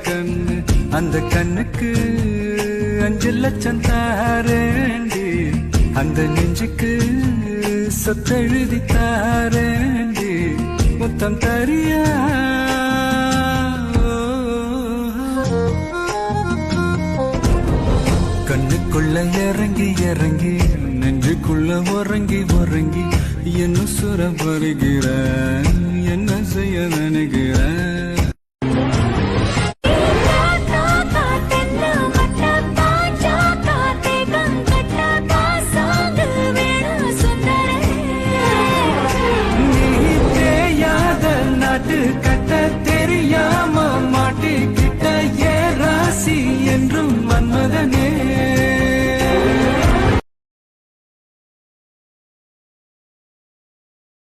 கண்ணு, அந்த கண்ணுக்கு 5 லட்சம் தாரேண்டி, அந்த நெஞ்சுக்கு சொத்தெழுதி தாரேண்டி, முத்தம் தரியா? கண்ணுக்குள்ள இறங்கி இறங்கி நெஞ்சுக்குள்ள உறங்கி உறங்கி என்ன சுர வருகிற, என்ன செய்ய நினைக்கிற?